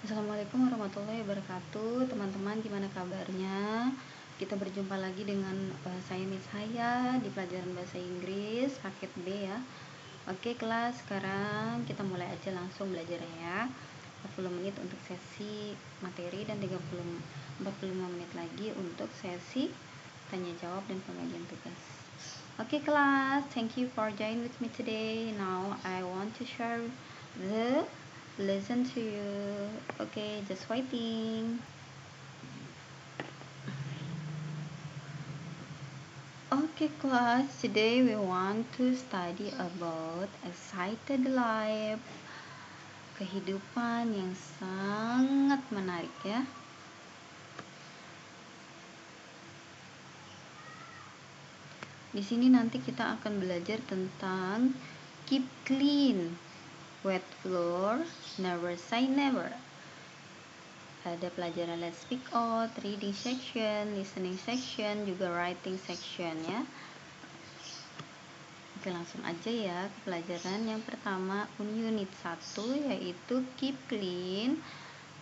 Assalamualaikum warahmatullahi wabarakatuh. Teman-teman, gimana kabarnya? Kita berjumpa lagi dengan saya Miss Haya di pelajaran bahasa Inggris paket B ya. Oke kelas, sekarang kita mulai aja langsung belajar ya. 40 menit untuk sesi materi dan 45 menit lagi untuk sesi tanya jawab dan pembagian tugas. Oke kelas, thank you for joining with me today. Now I want to share the lesson to you. Okay, just waiting. Okay class, today we want to study about excited life, kehidupan yang sangat menarik ya. Di sini nanti kita akan belajar tentang keep clean, wet floor, never say never. Ada pelajaran let's speak out, reading section, listening section, juga writing section ya. Oke, langsung aja ya ke pelajaran yang pertama unit 1, yaitu keep clean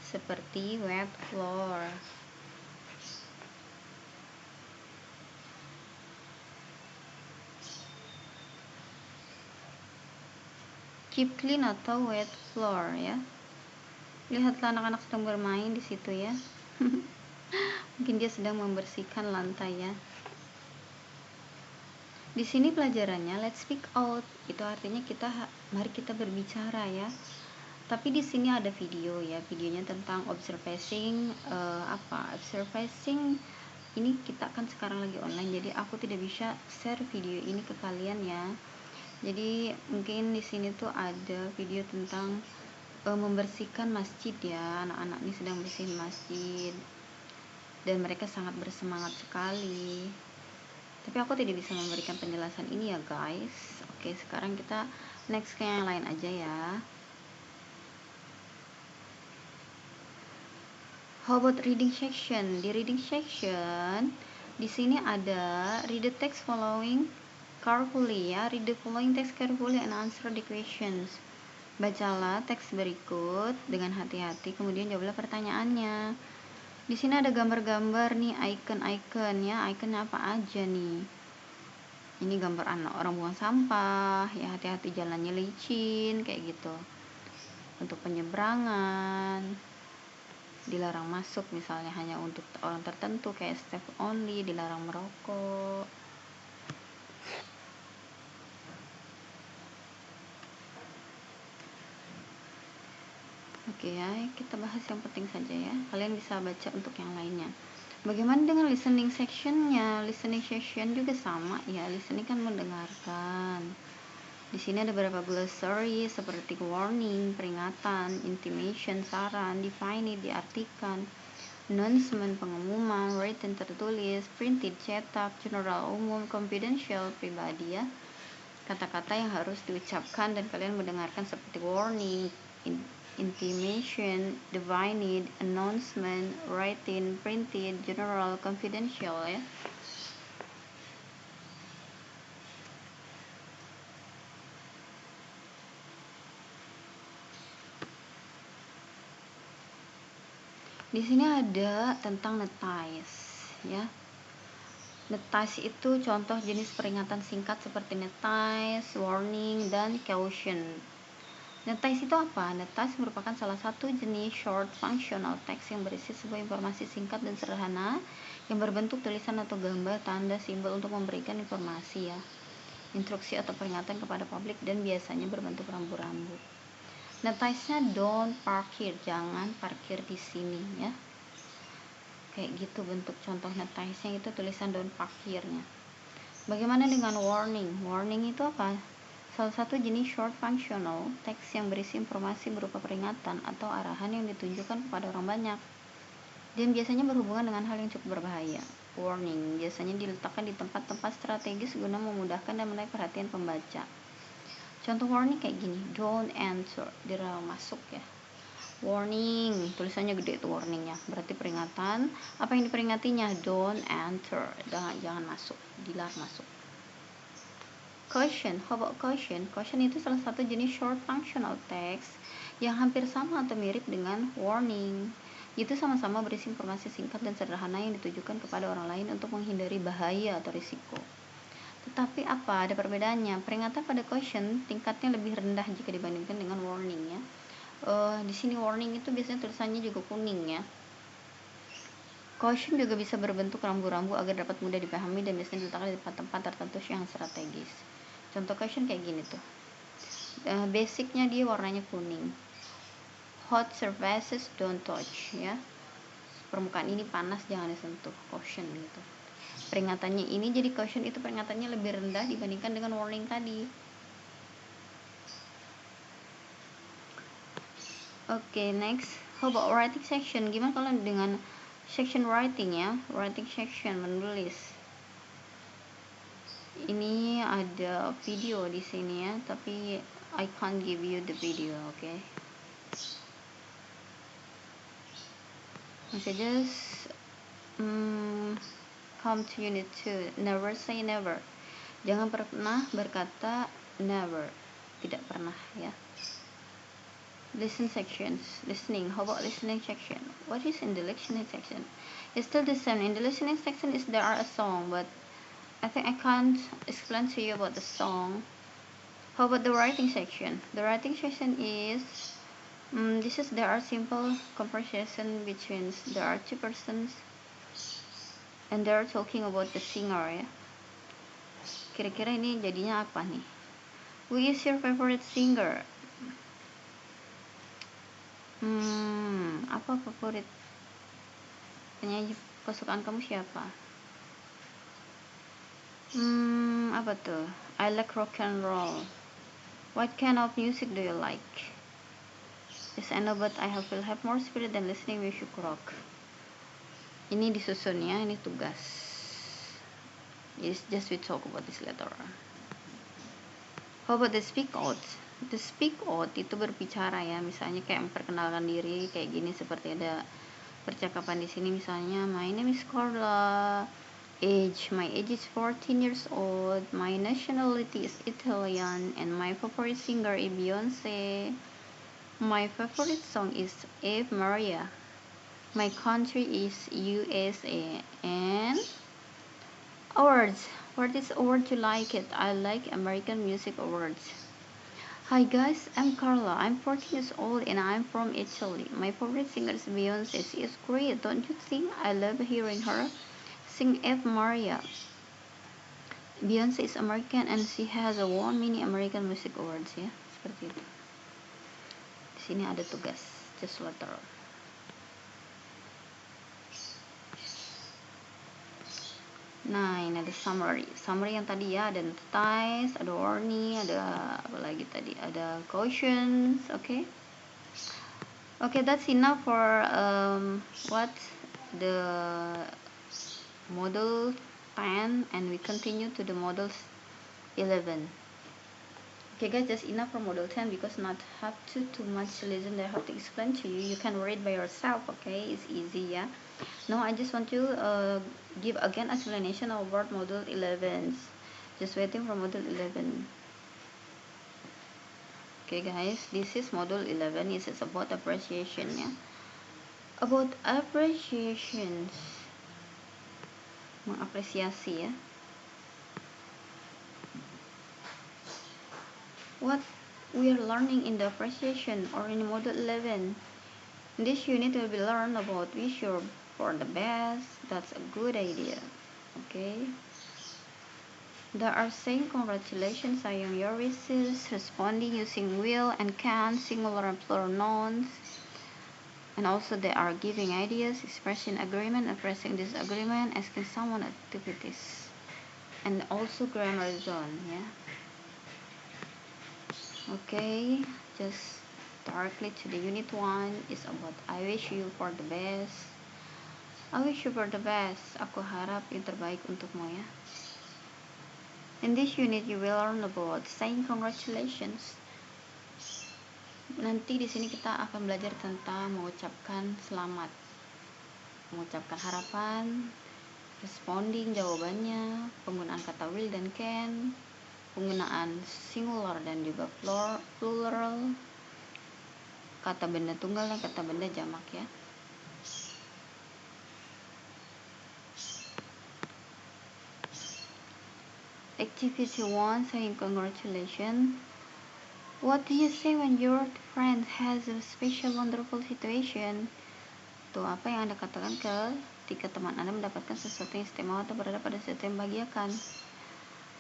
seperti wet floor. Keep clean atau wet floor ya. Lihatlah anak-anak sedang bermain di situ ya. Mungkin dia sedang membersihkan lantai ya. Di sini pelajarannya let's speak out. Itu artinya mari kita berbicara ya. Tapi di sini ada video ya. Videonya tentang observing observing. Ini kita kan sekarang lagi online, jadi aku tidak bisa share video ini ke kalian ya. Jadi mungkin di sini tuh ada video tentang membersihkan masjid ya. Anak-anak ini sedang bersihin masjid dan mereka sangat bersemangat sekali. Tapi aku tidak bisa memberikan penjelasan ini ya guys. Oke, sekarang kita next ke yang lain aja ya. How about reading section? Di reading section, di sini ada read the text following carefully ya. Read the following text carefully and answer the questions. Bacalah teks berikut dengan hati-hati, kemudian jawablah pertanyaannya. Di sini ada gambar-gambar nih, icon-icon ya. Iconnya apa aja nih? Ini gambar anak orang buang sampah ya, hati-hati jalannya licin kayak gitu. Untuk penyeberangan, dilarang masuk misalnya hanya untuk orang tertentu kayak step only, dilarang merokok. Oke ya, kita bahas yang penting saja ya. Kalian bisa baca untuk yang lainnya. Bagaimana dengan listening sectionnya? Listening section juga sama ya. Listening kan mendengarkan. Di sini ada beberapa glossary seperti warning, peringatan, intimation, saran, define, diartikan, announcement, pengumuman, written, tertulis, printed, cetak, general, umum, confidential, pribadi ya. Kata-kata yang harus diucapkan dan kalian mendengarkan seperti warning, intimation, defined, announcement, written, printed, general, confidential ya. Di sini ada tentang notice ya. Notice itu contoh jenis peringatan singkat seperti notice, warning, dan caution. Notice itu apa? Notice merupakan salah satu jenis short functional text yang berisi sebuah informasi singkat dan sederhana yang berbentuk tulisan atau gambar, tanda, simbol untuk memberikan informasi ya, instruksi atau peringatan kepada publik, dan biasanya berbentuk rambu-rambu. Notice-nya don't park here, jangan parkir di sini ya. Kayak gitu bentuk contoh notice-nya, itu tulisan don't park here-nya. Bagaimana dengan warning? Warning itu apa? Salah satu jenis short functional text yang berisi informasi berupa peringatan atau arahan yang ditujukan kepada orang banyak dan biasanya berhubungan dengan hal yang cukup berbahaya. Warning biasanya diletakkan di tempat-tempat strategis guna memudahkan dan menarik perhatian pembaca. Contoh warning kayak gini, don't enter, dilarang masuk ya. Warning, tulisannya gede itu warningnya, berarti peringatan. Apa yang diperingatinya? Don't enter, jangan masuk, dilarang masuk. Caution, how about caution? Caution itu salah satu jenis short functional text yang hampir sama atau mirip dengan warning. Itu sama-sama berisi informasi singkat dan sederhana yang ditujukan kepada orang lain untuk menghindari bahaya atau risiko. Tetapi apa? Ada perbedaannya. Peringatan pada caution tingkatnya lebih rendah jika dibandingkan dengan warning ya. Di sini warning itu biasanya tulisannya juga kuning ya. Caution juga bisa berbentuk rambu-rambu agar dapat mudah dipahami dan biasanya diletakkan di tempat-tempat tertentu yang strategis. Contoh caution kayak gini tuh. Basicnya dia warnanya kuning. Hot surfaces don't touch ya. Permukaan ini panas, jangan disentuh. Caution gitu. Peringatannya ini jadi caution itu peringatannya lebih rendah dibandingkan dengan warning tadi. Oke, next. How about writing section? Gimana kalau dengan section writing ya? Writing section, menulis. Ini ada video di sini ya, tapi I can't give you the video, okay? Okay, just come to unit 2. Never say never. Jangan pernah berkata never. Tidak pernah ya. Listen sections. Listening. How about listening section? What is in the listening section? It's still the same. In the listening section is there are a song, but I think I can't explain to you about the song. How about the writing section? The writing section is there are simple conversation between there are two persons and they are talking about the singer ya. Kira-kira ini jadinya apa nih? Who is your favorite singer? Apa favorit penyanyi kesukaan kamu siapa? Apa tuh? I like rock and roll. What kind of music do you like? Yes, I know, but will have more spirit than listening music rock. Ini disusun ya, ini tugas. Yes, just we talk about this later. How about the speak out? The speak out itu berbicara ya, misalnya kayak memperkenalkan diri kayak gini, seperti ada percakapan di sini misalnya, my name is Carla, my age is 14 years old, my nationality is Italian, and my favorite singer is Beyonce. My favorite song is Ave Maria. My country is USA. And awards. What is award you like it? I like American Music Awards. Hi guys, I'm Carla. I'm 14 years old and I'm from Italy. My favorite singer is Beyonce. She is great, don't you think? I love hearing her sing Ave Maria. Beyonce is American and she has won many American Music Awards ya. Seperti itu. Di sini ada tugas, just letter. Nah, ini ada summary. Summary yang tadi ya, ada notice, ada warning, ada apa lagi tadi? Ada cautions, okay? Okay, that's enough for the model 10 and we continue to the model 11. Okay guys, just enough for model 10 because not have too much listen that I have to explain to you. You can read by yourself, okay? It's easy, yeah. Now I just want to give again explanation about model 11. Just waiting for model 11. Okay guys, this is model 11. This is about appreciation, yeah. About appreciations, mengapresiasi ya. What we are learning in the appreciation or in model 11. In this unit will be learned about wish for the best. That's a good idea. Okay. There are saying congratulations, I am your wishes, responding using will and can, singular and plural nouns. And also they are giving ideas, expressing agreement, expressing disagreement, asking someone activities. And also grammar zone, yeah. Okay, just directly to the unit 1 is about I wish you for the best. I wish you for the best. Aku harap yang terbaik untukmu ya. In this unit you will learn about saying congratulations. Nanti di sini kita akan belajar tentang mengucapkan selamat, mengucapkan harapan, responding jawabannya, penggunaan kata will dan can, penggunaan singular dan juga plural, kata benda tunggal dan kata benda jamak ya. Activity 1, saying congratulations. What do you say when your friend has a special wonderful situation? Tuh, apa yang Anda katakan ketika teman Anda mendapatkan sesuatu yang istimewa atau berada pada sesuatu yang membahagiakan?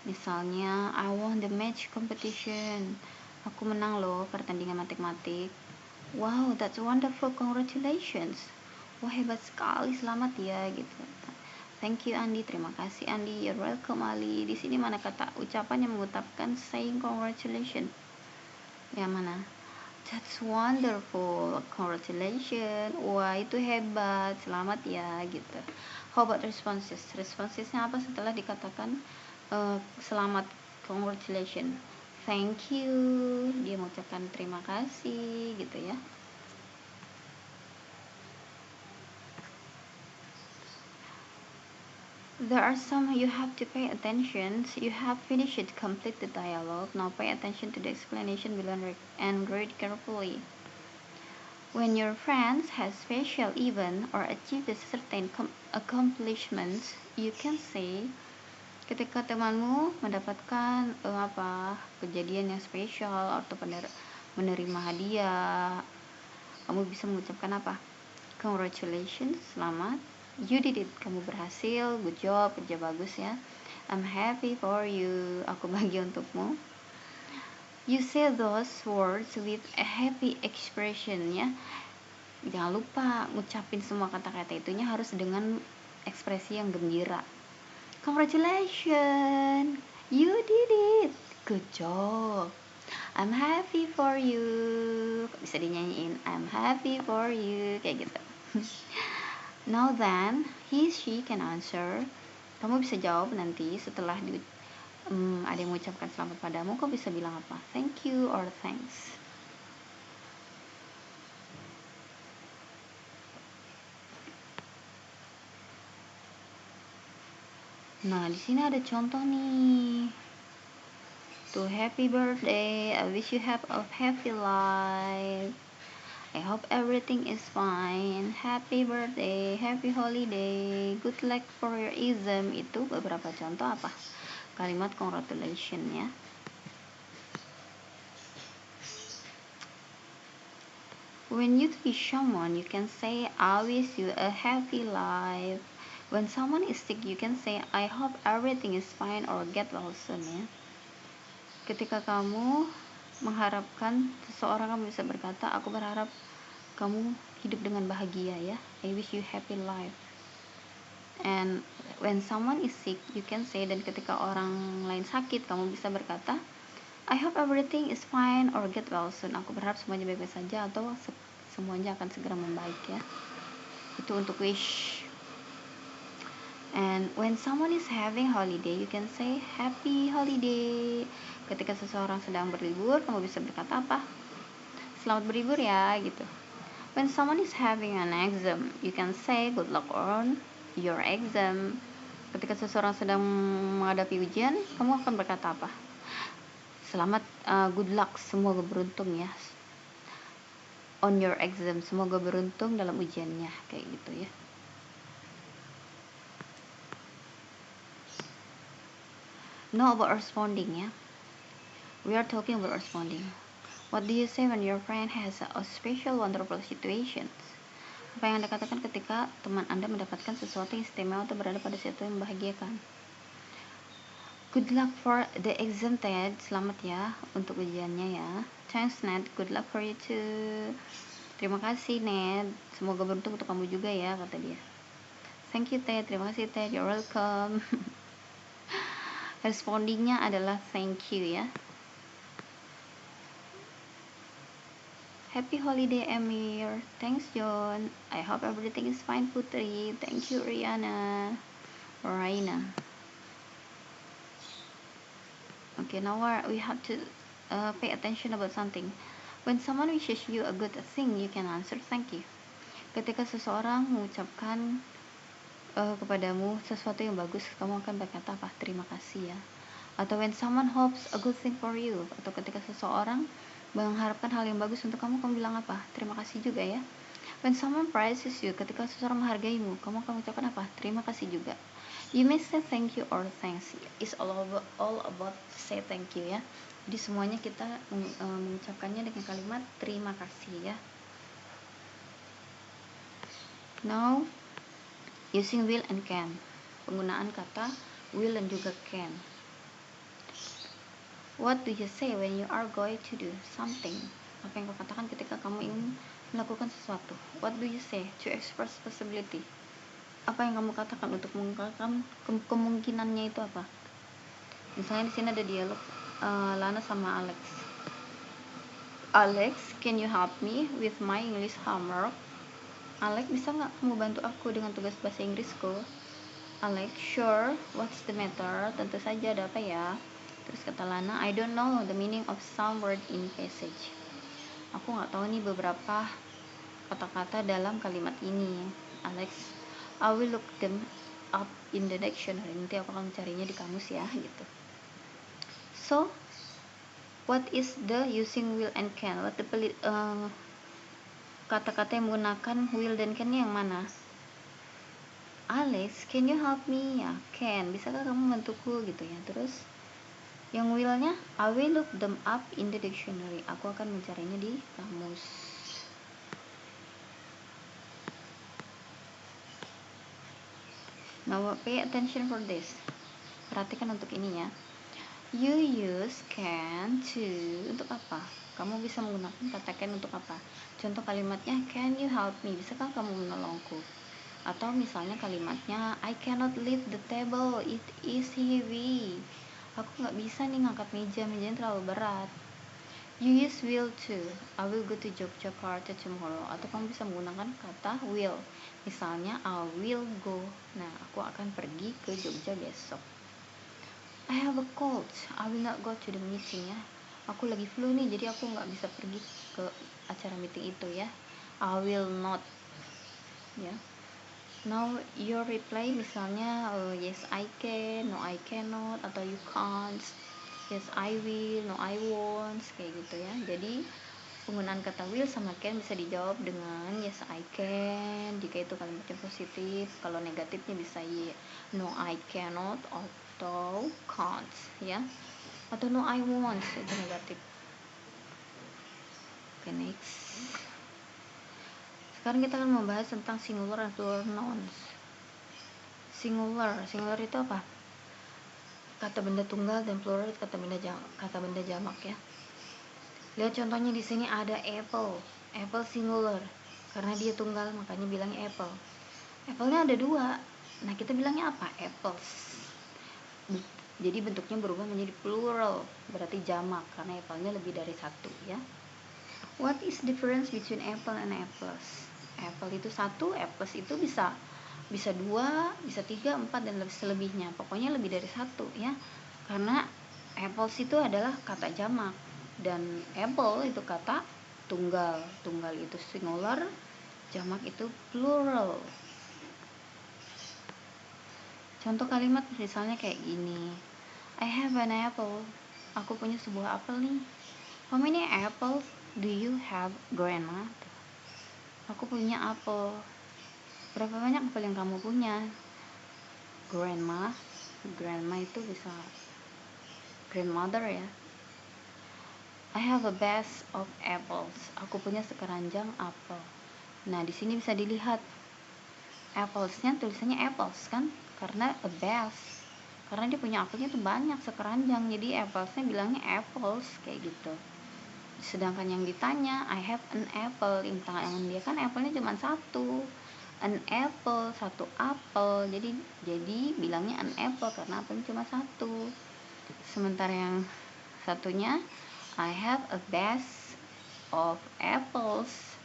Misalnya, I won the match competition. Aku menang loh pertandingan matematik. Wow, that's wonderful, congratulations. Wah, hebat sekali, selamat ya gitu. Thank you Andi, terima kasih Andi, you're welcome Ali. Di sini mana kata ucapan yang mengucapkan saying congratulations? Yang mana? That's wonderful, congratulations. Wah, itu hebat, selamat ya gitu. How about responses? Responsesnya apa setelah dikatakan selamat, congratulations? Thank you, dia mengucapkan terima kasih gitu ya. There are some you have to pay attention. You have finished it, complete the dialogue. Now pay attention to the explanation below and read carefully. When your friends have special event or achieve a certain accomplishments, you can say, ketika temanmu mendapatkan kejadian yang spesial atau menerima hadiah, kamu bisa mengucapkan apa? Congratulations, selamat. You did it, kamu berhasil, good job, kerja bagus ya. I'm happy for you, aku bahagia untukmu. You say those words with a happy expression ya. Jangan lupa ngucapin semua kata-kata itunya harus dengan ekspresi yang gembira. Congratulations, you did it, good job, I'm happy for you. Bisa dinyanyiin, I'm happy for you, kayak gitu. Now then, he, she can answer. Kamu bisa jawab nanti setelah ada yang mengucapkan selamat padamu. Kamu bisa bilang apa? Thank you or thanks. Nah, di sini ada contoh nih. To happy birthday, I wish you have a happy life. I hope everything is fine. Happy birthday, happy holiday, good luck for your exam. Itu beberapa contoh apa? Kalimat congratulation ya. When you wish someone, you can say, I wish you a happy life. When someone is sick, you can say, I hope everything is fine or get well soon ya. Ketika kamu mengharapkan seseorang, kamu bisa berkata, aku berharap kamu hidup dengan bahagia ya. I wish you happy life. And when someone is sick, you can say, dan ketika orang lain sakit, kamu bisa berkata, I hope everything is fine or get well soon. Aku berharap semuanya baik-baik saja atau semuanya akan segera membaik ya. Itu untuk wish. And when someone is having holiday, you can say happy holiday. Ketika seseorang sedang berlibur, kamu bisa berkata apa? Selamat berlibur ya gitu. When someone is having an exam, you can say good luck on your exam. Ketika seseorang sedang menghadapi ujian, kamu akan berkata apa? Selamat, good luck, semoga beruntung ya. On your exam, semoga beruntung dalam ujiannya, kayak gitu ya. Now about responding ya. We are talking about responding. What do you say when your friend has a special wonderful situation? Apa yang Anda katakan ketika teman Anda mendapatkan sesuatu yang istimewa atau berada pada sesuatu yang membahagiakan? Good luck for the exam, Ted. Selamat ya untuk ujiannya ya. Thanks, Ned. Good luck for you too. Terima kasih, Ned. Semoga beruntung untuk kamu juga ya, kata dia. Thank you, Ted. Terima kasih, Ted. You're welcome. Respondingnya adalah thank you ya. Happy holiday, Emir. Thanks, John. I hope everything is fine, Putri. Thank you, Riana. Raina. Okay, now we have to pay attention about something. When someone wishes you a good thing, you can answer thank you. Ketika seseorang mengucapkan kepadamu sesuatu yang bagus, kamu akan berkata apa? Terima kasih ya. Atau when someone hopes a good thing for you, atau ketika seseorang mengharapkan hal yang bagus untuk kamu bilang apa? Terima kasih juga ya. When someone praises you, ketika seseorang menghargaimu, kamu akan mengucapkan apa? Terima kasih juga. You may say thank you or thanks. It's all about say thank you ya. Jadi semuanya kita mengucapkannya dengan kalimat terima kasih ya. Now, using will and can. Penggunaan kata will dan juga can. What do you say when you are going to do something? Apa yang kau katakan ketika kamu ingin melakukan sesuatu? What do you say to express possibility? Apa yang kamu katakan untuk mengungkapkan kemungkinannya itu apa? Misalnya di sini ada dialog Lana sama Alex. Alex, can you help me with my English homework? Alex, bisa nggak kamu bantu aku dengan tugas bahasa Inggrisku? Alex, sure. What's the matter? Tentu saja, ada apa ya? Terus kata Lana, I don't know the meaning of some word in passage. Aku nggak tahu nih beberapa kata-kata dalam kalimat ini. Alex, I will look them up in the dictionary. Nanti aku akan mencarinya di kamus ya, gitu. So, what is the using will and can? What the kata-kata yang menggunakan will dan can yang mana? Alex, can you help me? Ya, can. Bisakah kamu bantuku gitu ya. Terus yang will-nya, I will look them up in the dictionary. Aku akan mencarinya di kamus. Now pay attention for this. Perhatikan untuk ini ya. You use can to untuk apa? Kamu bisa menggunakan kata can untuk apa? Contoh kalimatnya, can you help me? Bisakah kamu menolongku? Atau misalnya kalimatnya, I cannot lift the table, it is heavy. Aku nggak bisa nih ngangkat mejanya terlalu berat. You use will to, I will go to Yogyakarta tomorrow. Atau kamu bisa menggunakan kata will. Misalnya, I will go. Nah, aku akan pergi ke Jogja besok. I have a cold, I will not go to the meeting ya. Aku lagi flu nih, jadi aku nggak bisa pergi ke acara meeting itu ya. I will not. Ya. Now your reply misalnya yes I can, no I cannot, atau you can't, yes I will, no I won't, kayak gitu ya. Jadi penggunaan kata will sama can bisa dijawab dengan yes I can jika itu kalimatnya positif. Kalau negatifnya bisa no I cannot atau can't ya. Atau no I won't, itu negatif. Okay, next. Sekarang kita akan membahas tentang singular dan plural nouns. Singular itu apa? Kata benda tunggal, dan plural kata benda jamak ya. Lihat contohnya di sini ada apple. Apple singular. Karena dia tunggal makanya bilangnya apple. Apple-nya ada 2. Nah, kita bilangnya apa? Apples. Jadi bentuknya berubah menjadi plural, berarti jamak karena apple-nya lebih dari 1 ya. What is difference between apple and apples? Apple itu 1, apples itu bisa 2, bisa 3, 4 dan selebihnya. Pokoknya lebih dari 1 ya. Karena apples itu adalah kata jamak dan apple itu kata tunggal. Tunggal itu singular, jamak itu plural. Contoh kalimat misalnya kayak gini. I have an apple. Aku punya sebuah apel nih. How many apples do you have, grandma? Aku punya apel. Berapa banyak apel yang kamu punya, grandma? Grandma itu bisa grandmother ya. I have a basket of apples. Aku punya sekeranjang apel. Nah, di sini bisa dilihat applesnya tulisannya apples kan? Karena a basket. Karena dia punya apelnya tuh banyak sekeranjang. Jadi applesnya bilangnya apples kayak gitu. Sedangkan yang ditanya, I have an apple, yang tangan dia kan apelnya cuma 1. An apple, 1 apel. Jadi bilangnya an apple karena apelnya cuma 1. Sementara yang satunya, I have a basket of apples.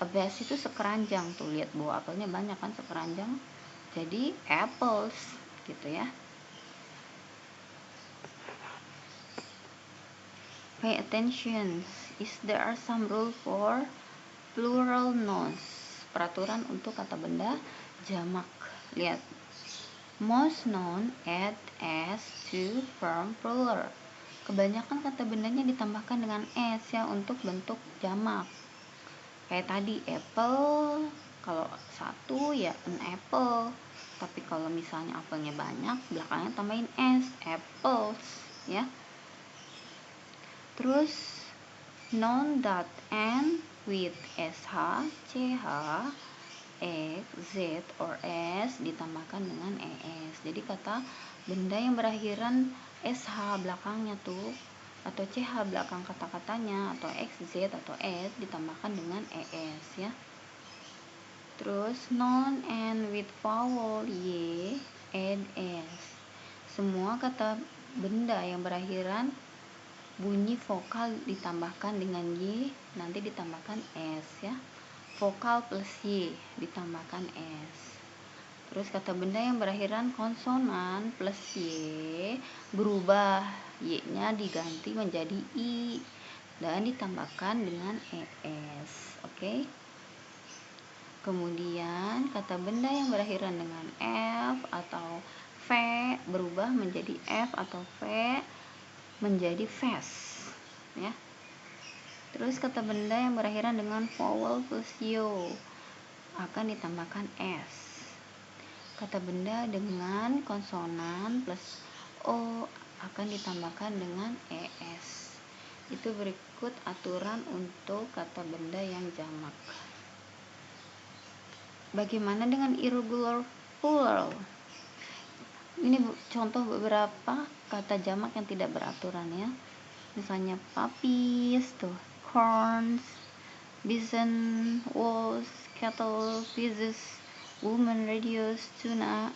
A basket itu sekeranjang. Tuh lihat bahwa apelnya banyak kan sekeranjang. Jadi apples gitu ya. Pay attention. Is there some rule for plural nouns? Peraturan untuk kata benda jamak. Lihat. Most noun add s to form plural. kebanyakan kata bendanya ditambahkan dengan s ya untuk bentuk jamak. Kayak tadi apple, kalau satu ya an apple. Tapi kalau misalnya apelnya banyak, belakangnya tambahin s, apples ya. Terus noun that end with sh, ch, x, z, or s ditambahkan dengan es. Jadi kata benda yang berakhiran sh belakangnya tuh, atau ch belakang kata-katanya, atau x, z, atau s ditambahkan dengan es ya. Terus noun end with vowel y, and s. Semua kata benda yang berakhiran bunyi vokal ditambahkan dengan y, nanti ditambahkan s ya. Vokal plus y ditambahkan s. Terus kata benda yang berakhiran konsonan plus y berubah, y-nya diganti menjadi i dan ditambahkan dengan es. Oke. Kemudian kata benda yang berakhiran dengan f atau v berubah menjadi f atau v menjadi fast ya. Terus kata benda yang berakhiran dengan vowel plus yo akan ditambahkan s. Kata benda dengan konsonan plus o akan ditambahkan dengan es. Itu berikut aturan untuk kata benda yang jamak. Bagaimana dengan irregular plural? Ini contoh beberapa kata jamak yang tidak beraturan ya. Misalnya puppies tuh, corns, bison, wolves, cattle, fishes, women, radios, tuna,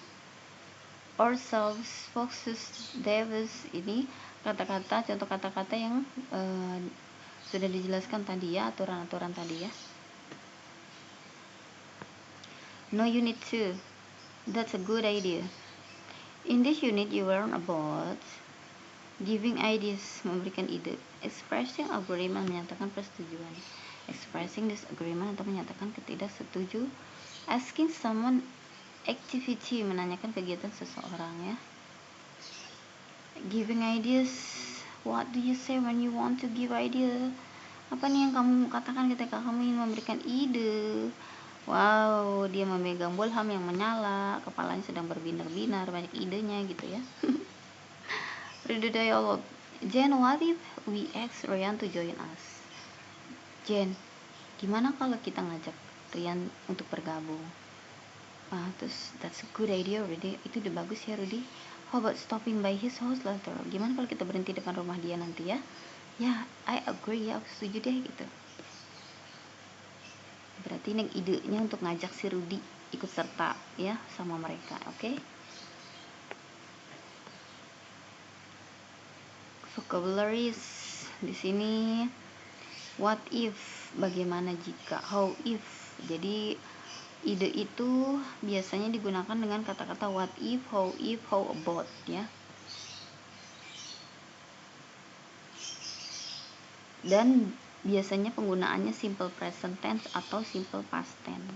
ourselves, foxes, devils. Ini kata-kata, contoh kata-kata yang sudah dijelaskan tadi ya, aturan-aturan tadi ya. No, unit 2. That's a good idea. In this unit you learn about giving ideas, memberikan ide, expressing agreement, menyatakan persetujuan, expressing disagreement atau menyatakan ketidaksetuju, asking someone activity, menanyakan kegiatan seseorang ya. Giving ideas, what do you say when you want to give idea? Apa nih yang kamu katakan ketika kamu ingin memberikan ide? Wow, dia memegang bolham yang menyala, kepalanya sedang berbinar-binar, banyak idenya gitu ya. Read the dialogue. Jen, what if we ask Ryan to join us? Jen, gimana kalau kita ngajak Ryan untuk bergabung? Terus that's a good idea, Rudy. Itu udah bagus ya, Rudy. How about stopping by his house later? Gimana kalau kita berhenti depan rumah dia nanti ya? Ya, I agree ya, aku setuju deh gitu. Berarti ini idenya untuk ngajak si Rudy ikut serta ya sama mereka, oke? Vocabularies di sini. What if, bagaimana jika. How if. Jadi ide itu biasanya digunakan dengan kata-kata what if, how about ya. Dan biasanya penggunaannya simple present tense atau simple past tense.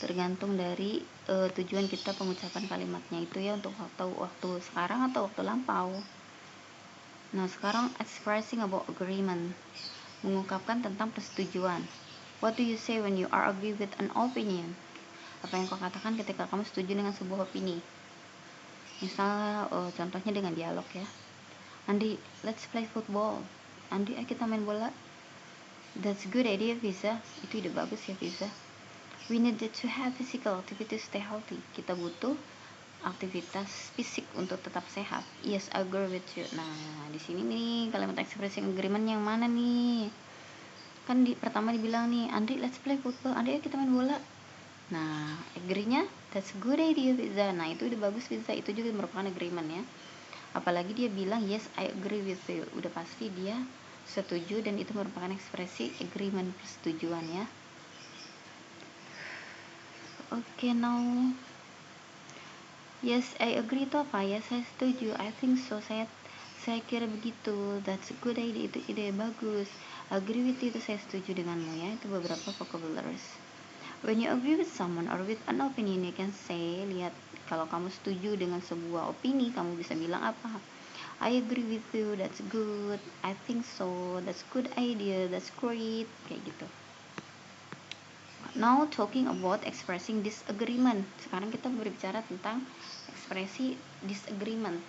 Tergantung dari tujuan kita pengucapan kalimatnya itu ya, untuk waktu sekarang atau waktu lampau. Nah, sekarang expressing about agreement, mengungkapkan tentang persetujuan. What do you say when you are agree with an opinion? Apa yang kau katakan ketika kamu setuju dengan sebuah opini? Misal contohnya dengan dialog ya. Andi, let's play football. Andi, ayo kita main bola. That's good idea, Visa. Itu ide bagus ya, Visa. We need to have physical activity to stay healthy. Kita butuh aktivitas fisik untuk tetap sehat. Yes, I agree with you. Nah, di sini nih kalimat expressing agreement yang mana nih? Kan pertama dibilang nih, Andri, let's play football. Andri, ayo kita main bola. Nah, agree-nya, that's good idea, Visa. Nah, itu udah bagus, Visa. Itu juga merupakan agreement ya. Apalagi dia bilang, yes, I agree with you. Udah pasti dia setuju dan itu merupakan ekspresi agreement, persetujuan ya. Oke, now yes, I agree itu apa? Ya, saya setuju. I think so. Saya kira begitu. That's a good idea. Itu ide bagus. Agree with itu saya setuju denganmu ya. Itu beberapa vocabularies. When you agree with someone or with an opinion, you can say, lihat, kalau kamu setuju dengan sebuah opini, kamu bisa bilang apa? I agree with you, that's good, I think so, that's good idea, that's great, kayak gitu. Now talking about expressing disagreement. Sekarang kita berbicara tentang ekspresi disagreement,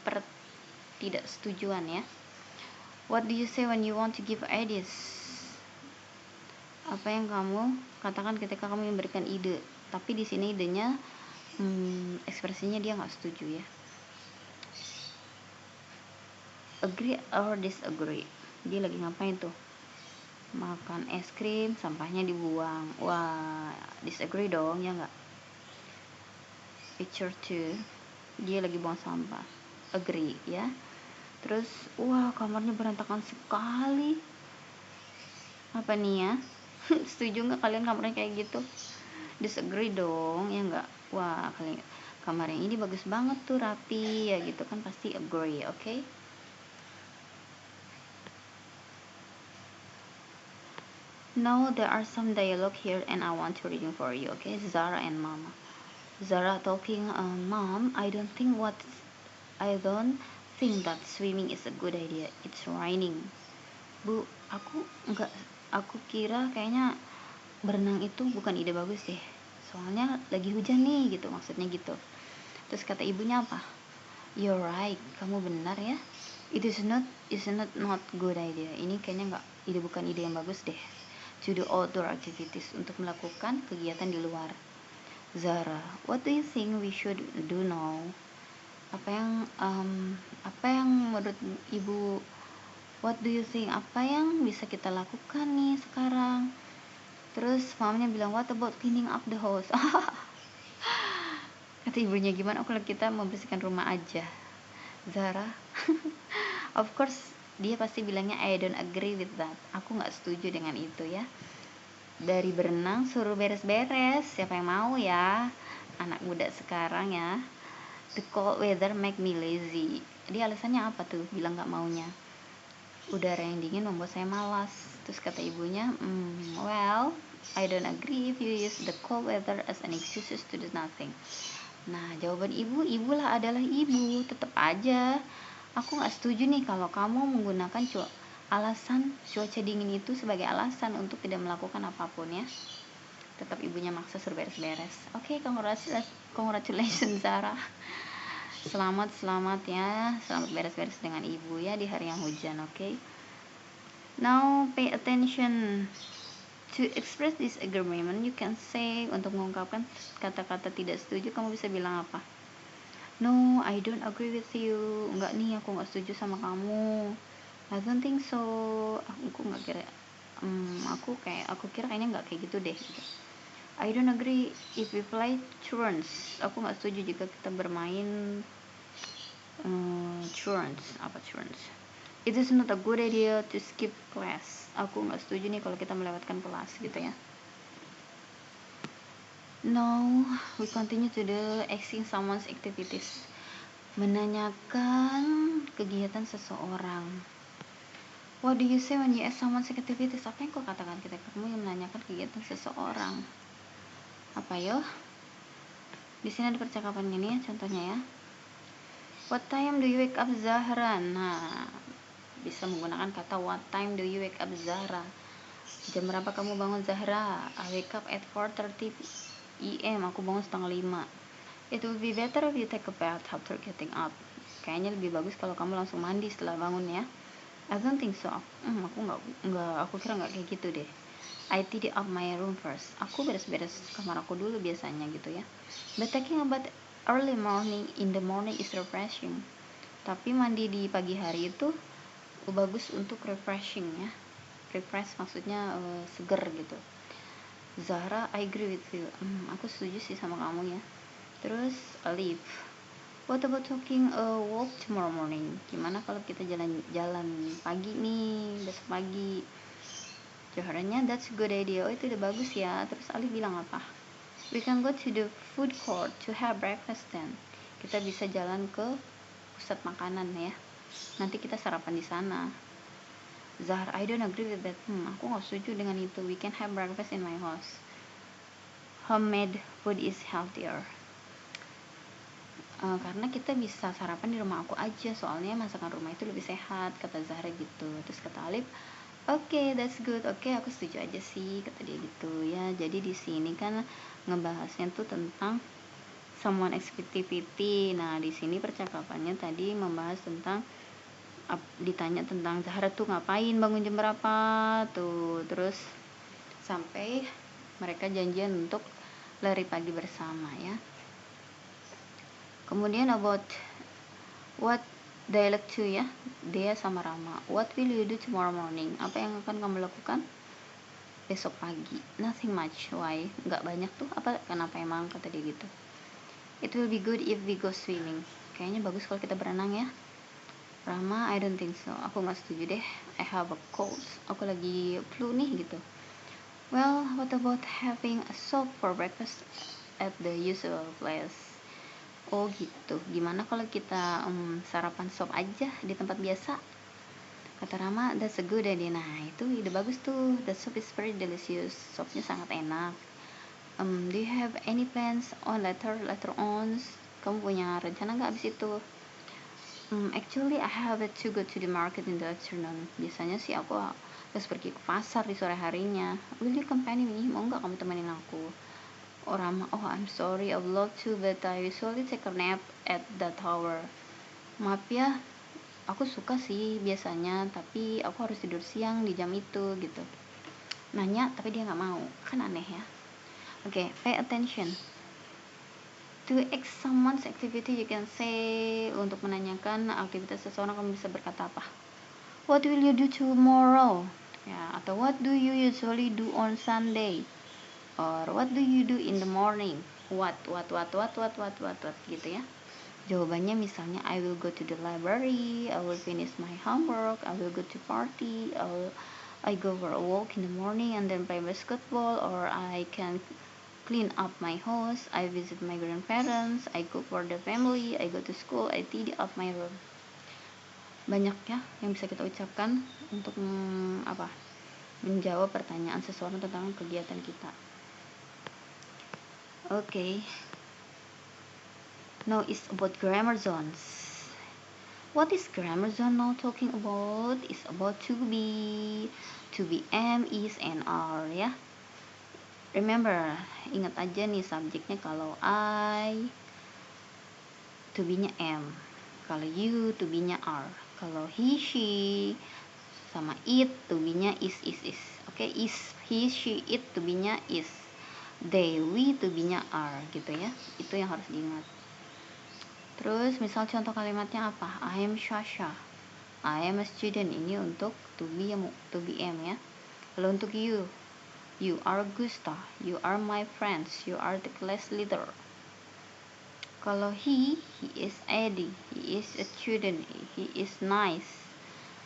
ketidaksetujuan ya. What do you say when you want to give ideas? Apa yang kamu katakan ketika kamu memberikan ide? Tapi di sini idenya ekspresinya dia nggak setuju ya. Agree or disagree? Dia lagi ngapain tuh? Makan es krim, sampahnya dibuang. Wah, disagree dong, ya nggak? Picture 2, dia lagi buang sampah. Agree ya. Terus, wah kamarnya berantakan sekali. Apa nih ya? Setuju nggak kalian kamarnya kayak gitu? Disagree dong, ya nggak? Wah, kalian kamar yang ini bagus banget tuh, rapi ya gitu kan, pasti agree, oke? Okay? Now there are some dialogue here and I want to reading for you, okay? Zara and Mama. Zara talking, Mom, I don't think that swimming is a good idea. It's raining. Bu, aku kira kayaknya berenang itu bukan ide bagus deh. Soalnya lagi hujan nih gitu, maksudnya gitu. Terus kata ibunya apa? You're right, kamu benar ya. It is not good idea. Ini kayaknya bukan ide yang bagus deh. To do outdoor activities, untuk melakukan kegiatan di luar. Zara, what do you think we should do now? Apa yang menurut ibu, what do you think, apa yang bisa kita lakukan nih sekarang? Terus mamanya bilang, what about cleaning up the house? Kata ibunya, gimana kalau kita membersihkan rumah aja? Zara, of course dia pasti bilangnya I don't agree with that. Aku nggak setuju dengan itu ya. Dari berenang suruh beres-beres, siapa yang mau ya? Anak muda sekarang ya. The cold weather make me lazy. Dia alasannya apa tuh bilang nggak maunya? Udara yang dingin membuat saya malas. Terus kata ibunya, well, I don't agree if you use the cold weather as an excuse to do nothing. Nah, jawaban ibulah adalah ibu. Tetap aja, aku nggak setuju nih kalau kamu menggunakan alasan cuaca dingin itu sebagai alasan untuk tidak melakukan apapun ya. Tetap ibunya maksa suruh beres-beres. Oke, congratulations Zara. Selamat ya, selamat beres-beres dengan ibu ya di hari yang hujan, oke? Now pay attention. To express disagreement, you can say, untuk mengungkapkan kata-kata tidak setuju, kamu bisa bilang apa? No, I don't agree with you. Enggak nih, aku nggak setuju sama kamu. I don't think so. Aku kira kayaknya nggak kayak gitu deh. I don't agree if we play truants. Aku nggak setuju jika kita bermain truants. Apa truants? It is not a good idea to skip class. Aku nggak setuju nih kalau kita melewatkan kelas gitu ya. Now we continue to the asking someone's activities. Menanyakan kegiatan seseorang. What do you say when you ask someone's activities? Apa yang kau katakan ketika kamu yang menanyakan kegiatan seseorang? Apa yo? Di sini ada percakapan ini ya, contohnya ya. What time do you wake up, Zahra? Nah, bisa menggunakan kata what time do you wake up, Zahra? Jam berapa kamu bangun, Zahra? I wake up at 4:30 AM. Aku bangun 4:30. It would be better if you take a bath after getting up. Kayaknya lebih bagus kalau kamu langsung mandi setelah bangun ya. I don't think so. Aku kira nggak kayak gitu deh. I tidy up my room first. Aku beres-beres kamar aku dulu biasanya gitu ya. But taking a bath early morning in the morning is refreshing. Tapi mandi di pagi hari itu bagus untuk refreshing ya. Refresh maksudnya seger gitu. Zahra, I agree with you. Aku setuju sih sama kamu ya. Terus leave. What about talking a walk tomorrow morning? Gimana kalau kita jalan-jalan pagi nih, besok pagi? Jawabannya that's a good idea. Oh, itu udah bagus ya. Terus Alif bilang apa? We can go to the food court to have breakfast then. Kita bisa jalan ke pusat makanan ya. Nanti kita sarapan di sana. Zahar, I don't agree with that. Aku nggak setuju dengan itu. We can have breakfast in my house. Homemade food is healthier. karena kita bisa sarapan di rumah aku aja, soalnya masakan rumah itu lebih sehat, kata Zahra gitu. Terus kata Alif, oke, that's good. Oke, aku setuju aja sih, kata dia gitu ya. Jadi di sini kan ngebahasnya tuh tentang someone activity. Nah, di sini percakapannya tadi membahas tentang ditanya tentang Zahra tuh ngapain, bangun jam berapa tuh, terus sampai mereka janjian untuk lari pagi bersama ya. Kemudian about what they like to ya, dia sama Rama. What will you do tomorrow morning? Apa yang akan kamu lakukan besok pagi? Nothing much. Why? Nggak banyak tuh. Apa? Kenapa emang? Kata dia gitu. It will be good if we go swimming. Kayaknya bagus kalau kita berenang ya. Rama, I don't think so. Aku nggak setuju deh. I have a cold. Aku lagi flu nih gitu. Well, what about having a soup for breakfast at the usual place? Oh gitu, gimana kalau kita sarapan sop aja di tempat biasa? Kata Rama, that's a good idea. Nah itu ide bagus tuh, the soup is very delicious. Sopnya sangat enak. Do you have any plans on later on? Kamu punya rencana nggak abis itu? Actually I have to go to the market in the afternoon. Biasanya sih aku harus pergi ke pasar di sore harinya. Will you accompany me? Mau nggak kamu temenin aku? Oh Rama, oh I'm sorry, I would love to, but I usually take a nap at the tower. Maaf ya, aku suka sih biasanya, tapi aku harus tidur siang di jam itu gitu. Nanya, tapi dia nggak mau, kan aneh ya. Okay, pay attention. To ask someone's activity, you can say, untuk menanyakan aktivitas seseorang, kamu bisa berkata apa? What will you do tomorrow? Ya, atau what do you usually do on Sunday? Or what do you do in the morning? What gitu ya. Jawabannya misalnya I will go to the library, I will finish my homework, I will go to party, I go for a walk in the morning and then play basketball, or I can clean up my house, I visit my grandparents, I cook for the family, I go to school, I tidy up my room. Banyak ya yang bisa kita ucapkan untuk menjawab pertanyaan seseorang tentang kegiatan kita. Okay. Now it's about grammar zones. What is grammar zone now talking about? It's about to be, am, is, and are ya. Remember, ingat aja nih subjeknya. Kalau I, to be-nya am. Kalau you, to be-nya are. Kalau he, she, sama it, to be-nya is. Oke, is, he, she, it, to be-nya is. They, we, to be-nya are gitu ya. Itu yang harus diingat. Terus misal contoh kalimatnya apa? I am Shasha, I am a student. Ini untuk to be am ya. Lalu untuk you are Gusta, you are my friends, you are the class leader. Kalau he is Eddie, he is a student, he is nice.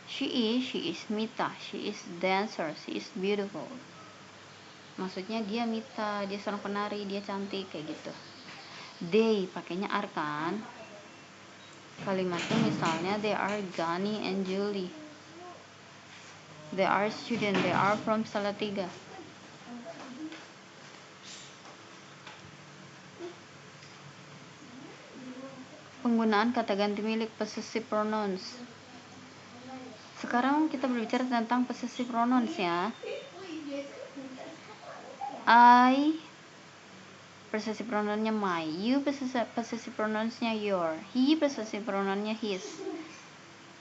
She is Mita, she is dancer, she is beautiful. Maksudnya dia Mita, dia seorang penari, dia cantik, kayak gitu. They pakainya are kan. Kalimatnya misalnya they are Gani and Julie, they are student, they are from Salatiga. Penggunaan kata ganti milik possessive pronouns. Sekarang kita berbicara tentang possessive pronouns ya. I possessive pronounnya my, you possessive pronounsnya your, he possessive pronounnya his.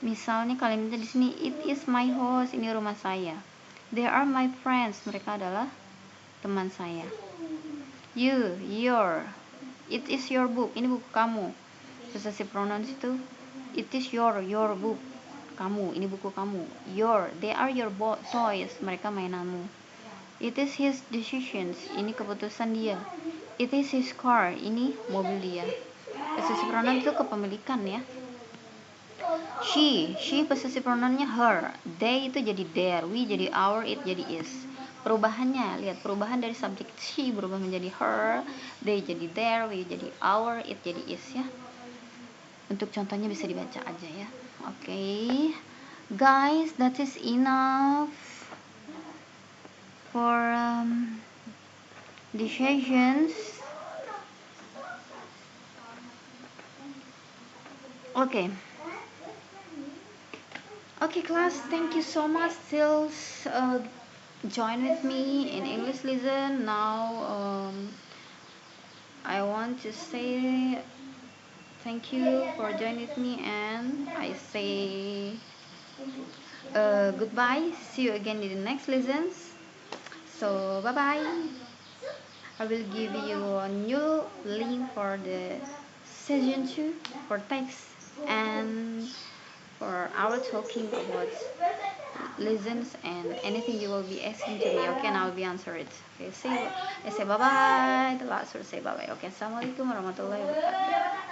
Misalnya kalimatnya di sini, it is my house, ini rumah saya. They are my friends, mereka adalah teman saya. You, your, it is your book, ini buku kamu. Possessive pronouns itu, it is your book, kamu, ini buku kamu. Your, they are your toys, mereka mainanmu. It is his decisions, ini keputusan dia. It is his car, ini mobil dia. Possessive pronoun itu kepemilikan ya. She possessive pronounnya her. They itu jadi their, we jadi our, it jadi is. Perubahannya, lihat perubahan dari subjek she berubah menjadi her, they jadi their, we jadi our, it jadi is ya. Untuk contohnya bisa dibaca aja ya. Okay. Guys, that is enough for decisions. Okay. Okay, class, thank you so much. Still join with me in English lesson. Now, I want to say thank you for joining with me, and I say goodbye. See you again in the next lessons. So, bye bye. I will give you a new link for the session 2 for text and for our talking about lessons and anything you will be asking to me. Okay, and I'll be answer it. Okay, say bye bye. The last word say bye bye. Okay, assalamualaikum warahmatullahi wabarakatuh.